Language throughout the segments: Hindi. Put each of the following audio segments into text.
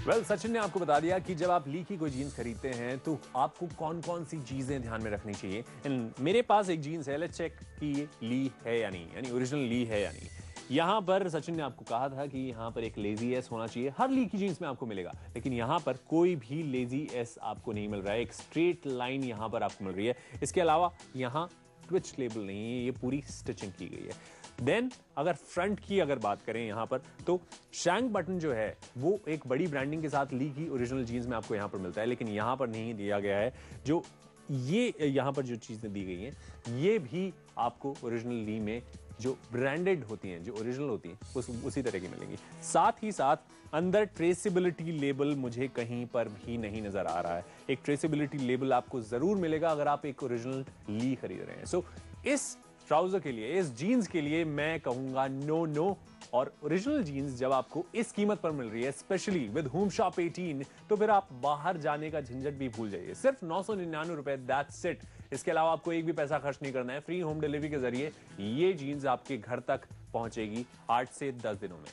सचिन ने आपको बता दिया कि जब आप ली की कोई जीन्स खरीदते हैं तो आपको कौन कौन सी चीजें ध्यान में रखनी चाहिए। मेरे पास एक जीन्स है, लेट्स चेक कि ये ली है या नहीं, यानी ओरिजिनल ली है या नहीं। यहां पर सचिन ने आपको कहा था कि यहां पर एक लेजी एस होना चाहिए, हर ली की जीन्स में आपको मिलेगा, लेकिन यहां पर कोई भी लेजी एस आपको नहीं मिल रहा है। एक स्ट्रेट लाइन यहां पर आपको मिल रही है। इसके अलावा यहां ट्विच लेबल नहीं है, ये पूरी स्टिचिंग की गई है। देन अगर फ्रंट की अगर बात करें यहां पर, तो शैंक बटन जो है वो एक बड़ी ब्रांडिंग के साथ ली की ओरिजिनल जीन्स में आपको यहां पर मिलता है, लेकिन यहां पर नहीं दिया गया है। जो ये यहां पर जो चीजें दी गई हैं ये भी आपको ओरिजिनल ली में जो ब्रांडेड होती हैं, जो ओरिजिनल होती हैं, उसी तरह की मिलेंगी। साथ ही साथ अंदर ट्रेसेबिलिटी लेबल मुझे कहीं पर भी नहीं नजर आ रहा है। एक ट्रेसेबिलिटी लेबल आपको जरूर मिलेगा अगर आप एक ओरिजिनल ली खरीद रहे हैं। सो इस ट्राउजर के लिए, इस जीन्स के लिए मैं कहूंगा नो नो। और ओरिजिनल जीन्स जब आपको इस कीमत पर मिल रही है, स्पेशली विद होम शॉप 18, तो फिर आप बाहर जाने का झंझट भी भूल जाइए। सिर्फ 999 रुपए, दैट्स इट। इसके अलावा आपको एक भी पैसा खर्च नहीं करना है। फ्री होम डिलीवरी के जरिए ये जीन्स आपके घर तक पहुंचेगी 8 से 10 दिनों में।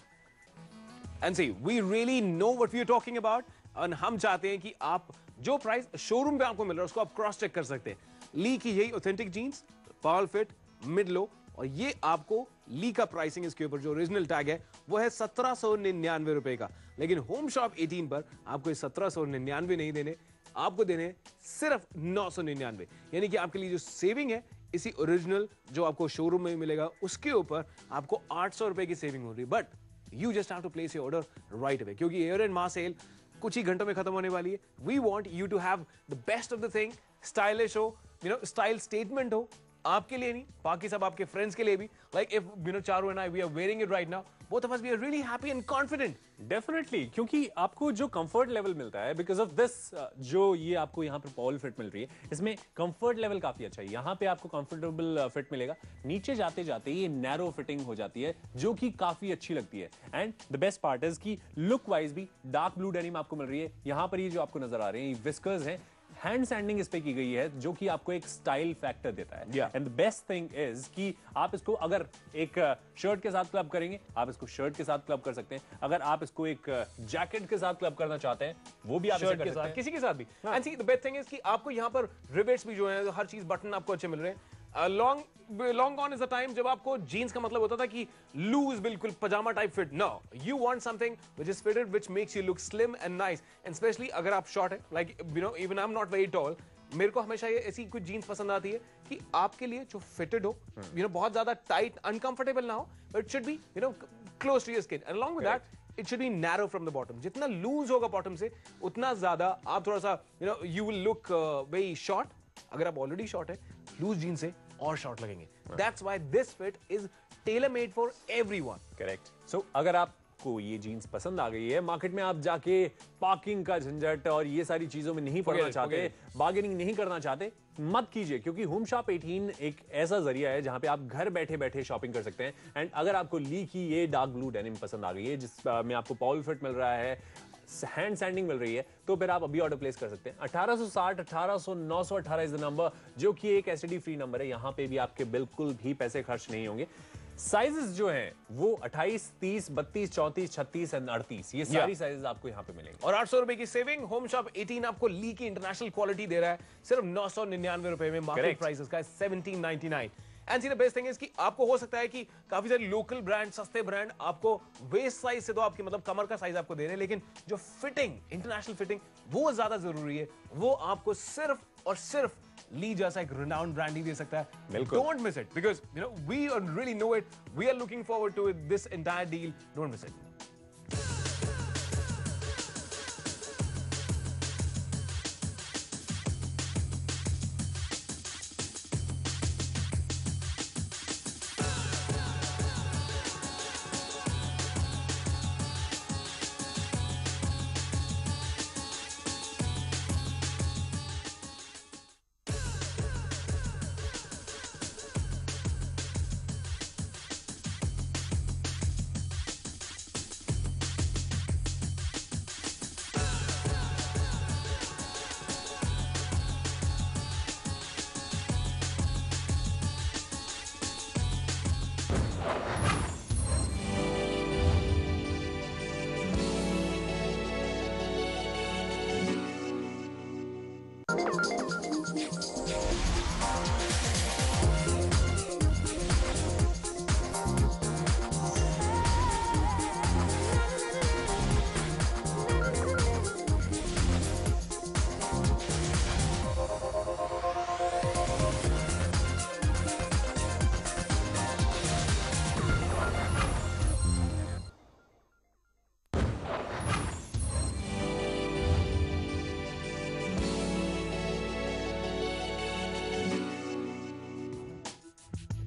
And see, we really know what we are talking about. और हम चाहते हैं कि आप जो प्राइस शोरूम पे आपको मिल रहा है उसको आप क्रॉस चेक कर सकते हैं। ली की यही authentic jeans, power fit, mid low, और ये आपको ली का प्राइसिंग इसके ऊपर जो ओरिजिनल टैग है वो है 1799 रुपए का। लेकिन होम शॉप 18 पर आपको 1799 नहीं देने, आपको देने सिर्फ 999। यानी कि आपके लिए जो सेविंग है इसी ओरिजिनल जो आपको शोरूम में मिलेगा उसके ऊपर आपको 800 रुपए की सेविंग हो रही है। But you just have to place your order right away, क्योंकि ईयर एंड मास सेल कुछ ही घंटों में खत्म होने वाली है। We want you to have the best of the thing, stylish हो, स्टाइल स्टेटमेंट हो, आपके लिए नहीं, बाकी सब आपके फ्रेंड्स के लिए भी। Like if Charu and I we are wearing it right now, both of us we are really happy and confident. Definitely, क्योंकि आपको जो कंफर्ट लेवल मिलता है बिकॉज ऑफ दिस, जो ये आपको यहाँ पर पॉल फिट मिल रही है, इसमें कंफर्ट लेवल काफी अच्छा है। यहाँ पे आपको कंफर्टेबल फिट मिलेगा, नीचे जाते जाते ये नैरो फिटिंग हो जाती है जो कि काफी अच्छी लगती है। And the best part is कि लुक वाइज भी डार्क ब्लू डेनिम आपको मिल रही है। यहाँ पर ये जो आपको नजर आ रहे हैं विस्कर्स हैं, हैंड सैंडिंग इस पे की गई है जो कि आपको एक स्टाइल फैक्टर देता है। And the best thing is कि आप इसको अगर एक शर्ट के साथ क्लब करेंगे, आप इसको शर्ट के साथ क्लब कर सकते हैं। अगर आप इसको एक जैकेट के साथ क्लब करना चाहते हैं वो भी आप शर्ट के साथ, किसी के साथ भी। And see the best thing is कि आपको यहाँ पर रिवेट्स भी जो है, हर चीज बटन आपको अच्छे मिल रहे हैं। Long on is the time जब आपको जीन्स का मतलब होता था कि लूज, बिल्कुल pyjama type fit. No, you want something which is fitted, which makes you look slim and nice. And specially अगर आप शॉर्ट है, like even I am not very tall, मेरे को हमेशा ये ऐसी कुछ जीन्स पसंद आती है कि आपके लिए जो फिटेड हो, बहुत ज्यादा टाइट अनकंफर्टेबल ना हो, but should be close to your skin. And along with that, it should be narrow from the bottom. जितना लूज होगा बॉटम से उतना ज्यादा आप थोड़ा सा you will look very short. अगर आप ऑलरेडी शॉर्ट है, लूज जीन्स से और शॉर्ट लगेंगे। That's why this fit is tailor made for everyone. Correct. So अगर आपको ये जीन्स पसंद आ गई है, मार्केट में आप जाके पार्किंग का झंझट और ये सारी चीजों में नहीं पड़ना चाहते, बार्गेनिंग नहीं करना चाहते, मत कीजिए, क्योंकि होम शॉप 18 एक ऐसा जरिया है जहां पे आप घर बैठे बैठे शॉपिंग कर सकते हैं। एंड अगर आपको ली की ये डार्क ब्लू डेनिम पसंद आ गई है जिसमें आपको पॉल फिट मिल रहा है, हैंड सैंडिंग मिल रही है, तो फिर आप अभी ऑर्डर प्लेस कर सकते हैं। 1860, 1800, 918 इज द नंबर, जो कि एक एसटीडी फ्री नंबर है। यहां पे भी आपके बिल्कुल भी पैसे खर्च नहीं होंगे। साइजेस जो हैं वो 28, 30, 32, 34, 36 एंड 38, ये सारी साइजेस आपको यहां पे मिलेंगे। और 800 रुपए की सेविंग। होम शॉप 18 आपको ली की इंटरनेशनल क्वालिटी दे रहा है सिर्फ 999 रुपए में। मार्केट प्राइस इसका 1799। And see the best thing is कि आपको हो सकता है कि काफी सारे लोकल ब्रांड, सस्ते ब्रांड आपको वेस्ट साइज से तो आपकी कमर का साइज आपको दे रहे हैं, लेकिन जो फिटिंग, इंटरनेशनल फिटिंग, वो ज्यादा जरूरी है। वो आपको सिर्फ और सिर्फ ली जैसा एक रिनाउंड ब्रांड ही दे सकता है। Don't miss it, because we really know it, we are looking forward to this entire deal. Don't miss it.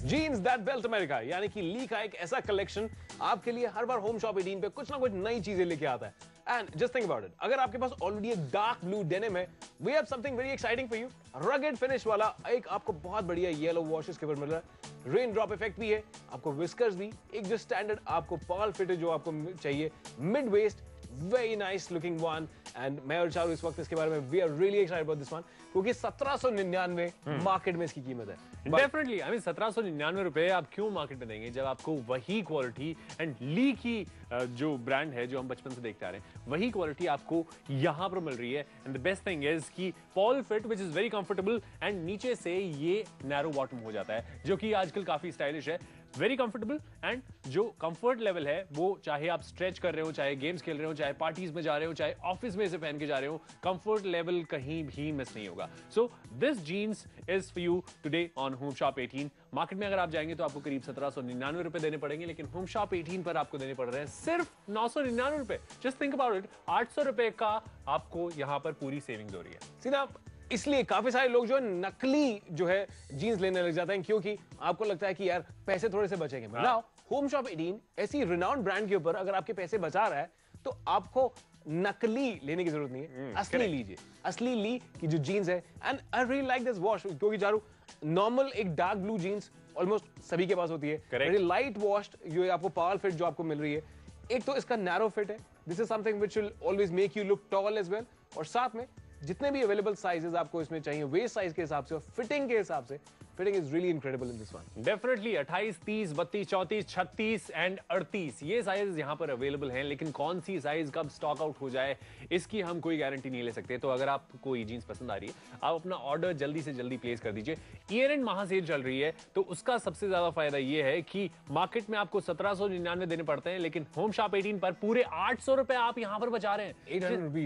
Jeans that belt America, यानी कि ली का एक ऐसा कलेक्शन आपके लिए हर बार होम शॉप 18 पे कुछ ना कुछ नई चीजें लेके आता है. And just think about it, अगर आपके पास ऑलरेडी एक डार्क ब्लू डेनिम है, we have something very exciting for you. Rugged finish वाला एक आपको बहुत बढ़िया येलो वॉशेस के ऊपर मिल रहा है. रेन ड्रॉप इफेक्ट भी है, आपको विस्कर्स भी, एक जो स्टैंडर्ड आपको पर्ल फिट जो आपको चाहिए, mid waist, very nice looking one. And मैं और चारू इस वक्त इसके बारे में we are really excited about this one, क्योंकि 1799 मार्केट में इसकी कीमत है. डेफिनेटली, आई मीन 1799 रुपए आप क्यों मार्केट में देंगे जब आपको वही क्वालिटी एंड ली की जो ब्रांड है जो हम बचपन से देखते आ रहे हैं, वही क्वालिटी आपको यहां पर मिल रही है. And the best thing is कि पॉल fit which is very comfortable and नीचे से ये नैरो बॉटम हो जाता है, जो कि आजकल काफी स्टाइलिश है. वेरी कंफर्टेबल एंड जो कंफर्ट लेवल है वो चाहे आप स्ट्रेच कर रहे हो, चाहे गेम्स खेल रहे हो, चाहे पार्टीज में जा रहे हो, चाहे ऑफिस में इसे पहन के जा रहे हो, कंफर्ट लेवल कहीं भी मिस नहीं होगा. So this jeans is for you today on Home Shop 18. Market में अगर आप जाएंगे तो आपको करीब 1799 रुपए देने पड़ेंगे, लेकिन होम शॉप 18 पर आपको देने पड़ रहे हैं सिर्फ 999 रुपए. जस्ट थिंक अबाउट इट, 800 रुपए का आपको यहां पर पूरी सेविंग्स हो रही है. सीधा इसलिए काफी सारे लोग जो है नकली जो है जीन्स लेने लग जाते हैं, क्योंकि आपको लगता है कि यार पैसे थोड़े से बचेंगे. नाउ होम शॉप 18 ऐसी रिनाउंड ब्रांड के ऊपर अगर आपके पैसे बचा रहा है तो आपको नकली लेने की जरूरत नहीं है. असली लीजिए, असली ली की जो जीन्स है. And I really like this wash, क्योंकि चारू नॉर्मल एक डार्क ब्लू जीन्स ऑलमोस्ट सभी के पास होती है. वेरी लाइट वॉश्ड जो आपको पावर फिट जो आपको मिल रही है. एक तो इसका नैरो फिट है, this is something which will always make you look tall as well. और साथ में जितने भी अवेलेबल साइजेस आपको इसमें चाहिए वेस्ट साइज के हिसाब से और फिटिंग के हिसाब से, fitting is really incredible in this one. Definitely 28, 30, 32, 34, 36 and 38 ये साइज यहां पर अवेलेबल हैं, लेकिन कौन सी साइज कब स्टॉक आउट हो जाए इसकी हम कोई गारंटी नहीं ले सकते. तो अगर आपको ये जीन्स पसंद आ रही है, आप अपना ऑर्डर जल्दी से जल्दी प्लेस कर दीजिए. ईयर एंड महासेल चल रही है, तो उसका सबसे ज्यादा फायदा ये है कि मार्केट में आपको 1799 देने पड़ते हैं, लेकिन होम शॉप 18 पर पूरे 800 रुपए आप यहां पर बचा रहे हैं.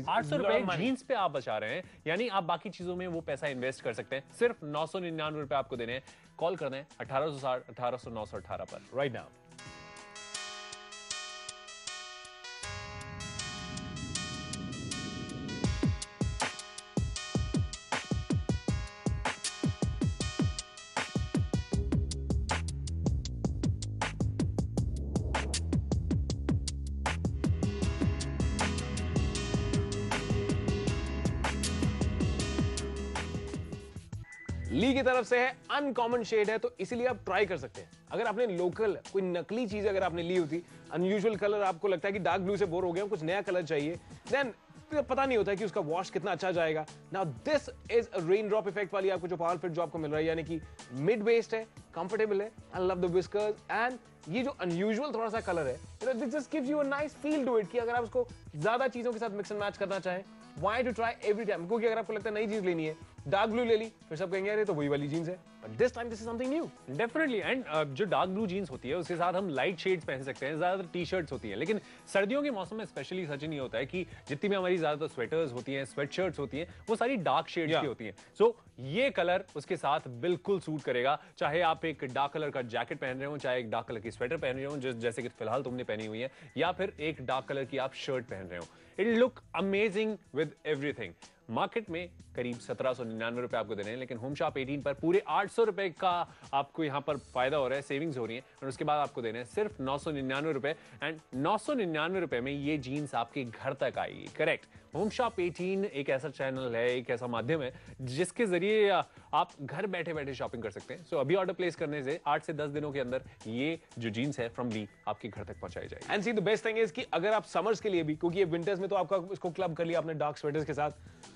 800 रुपए जीन्स पे आप बचा रहे हैं, यानी आप बाकी चीजों में वो पैसा इन्वेस्ट कर सकते हैं. सिर्फ 999 रुपए आपको देने हैं. कॉल करना है 1860 1800 918 पर राइट नाउ. ली की तरफ से है, अनकॉमन शेड है, तो इसीलिए आप ट्राई कर सकते हैं. अगर आपने लोकल कोई नकली चीज अगर आपने ली होती, अनयूजुअल कलर, आपको लगता है कि डार्क ब्लू से बोर हो गया, कुछ नया कलर चाहिए, देन पता नहीं होता है कि उसका वॉश कितना अच्छा जाएगा. Now this is a rain drop effect वाली आपको जो पावर फिट जो आपको मिल रहा है, यानी कि मिड वेस्ट है, कंफर्टेबल है, I love the whiskers. And ये जो अनयूजुअल थोड़ा सा कलर है, this just gives you a nice feel to it, कि अगर आप उसको ज्यादा चीजों के साथ मिक्स एंड मैच करना चाहें, why to try every time? क्योंकि अगर आपको लगता है नई चीज लेनी है, डार्क ब्लू ले ली, फिर सब कहेंगे अरे तो वही वाली जीन्स है. But this time this is something new. Definitely. And जो डार्क ब्लू जीन्स होती है उसके साथ हम लाइट शेड्स पहन सकते हैं, ज्यादातर टी शर्ट्स होती हैं, लेकिन सर्दियों के मौसम में स्पेशली सच नहीं होता है कि जितनी भी हमारी ज्यादातर स्वेटर्स होती हैं, स्वेट शर्ट्स होती हैं, वो सारी डार्क शेड्स की होती हैं. सो ये कलर उसके साथ बिल्कुल सूट करेगा, चाहे आप एक डार्क कलर का जैकेट पहन रहे हो, चाहे एक डार्क कलर की स्वेटर पहन रहे हो जैसे कि फिलहाल तुमने पहनी हुई है, या फिर एक डार्क कलर की आप शर्ट पहन रहे हो. It look amazing with everything. Market में करीब 1799 रुपए आपको देने हैं, लेकिन होम शॉप 18 पर पूरे 800 रुपए का आपको यहां पर फायदा हो रहा है, सेविंग्स हो रही है. और उसके बाद आपको देने हैं सिर्फ 999 रुपए. एंड 999 रुपए में ये जीन्स आपके घर तक आएगी. करेक्ट. होम शॉप 18 एक ऐसा चैनल है, एक ऐसा माध्यम है जिसके जरिए आप घर बैठे बैठे शॉपिंग कर सकते हैं. सो अभी ऑर्डर प्लेस करने से 8 से 10 दिनों के अंदर ये जो जीन्स है फ्रॉम ली आपके घर तक पहुंचाई जाएगी. And see the best thing is कि अगर आप समर्स के लिए भी, क्योंकि ये विंटर्स में तो आपका इसको क्लब कर लिया आपने डार्क स्वेटर्स के साथ,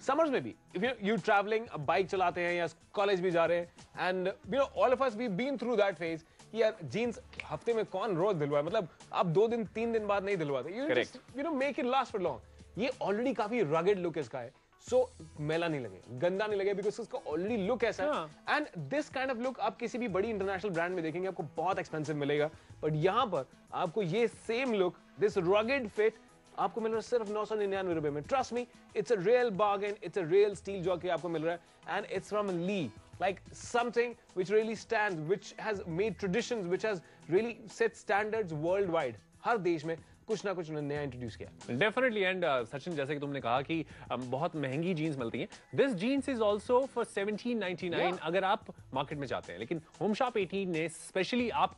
समर्स में भी इफ यू ट्रैवलिंग, बाइक चलाते हैं या कॉलेज भी जा रहे हैं, and you know all of us we been through that phase कि यार जीन्स हफ्ते में कौन रोज दिलवाए, मतलब आप 2 दिन 3 दिन बाद नहीं दिलवाते. You know make it last for long. ये ऑलरेडी काफी रगेड लुक इसका है, सो मैला नहीं लगेगा, गंदा नहीं लगेगा, बिकॉज उसका ऑलरेडी लुक ऐसा है। And this kind of look आप किसी भी बड़ी इंटरनेशनल ब्रांड में देखेंगे आपको बहुत एक्सपेंसिव मिलेगा, बट यहां पर आपको ये same look, this rugged fit आपको मिल रहा है सिर्फ 999 रुपए में। Trust me, it's a real bargain, it's a real steel जो कि आपको मिल रहा है, and it's from Lee, like something which really stands, which has made traditions, which has really set standards worldwide। हर देश में कुछ ना कुछ नया इंट्रोड्यूस किया। डेफिनेटली। एंड सचिन, जैसे कि तुमने कहा कि बहुत महंगी जीन्स मिलती हैं, this jeans is also for 1799 अगर आप मार्केट में जाते हैं, लेकिन होम शॉप 18 ने स्पेशली आप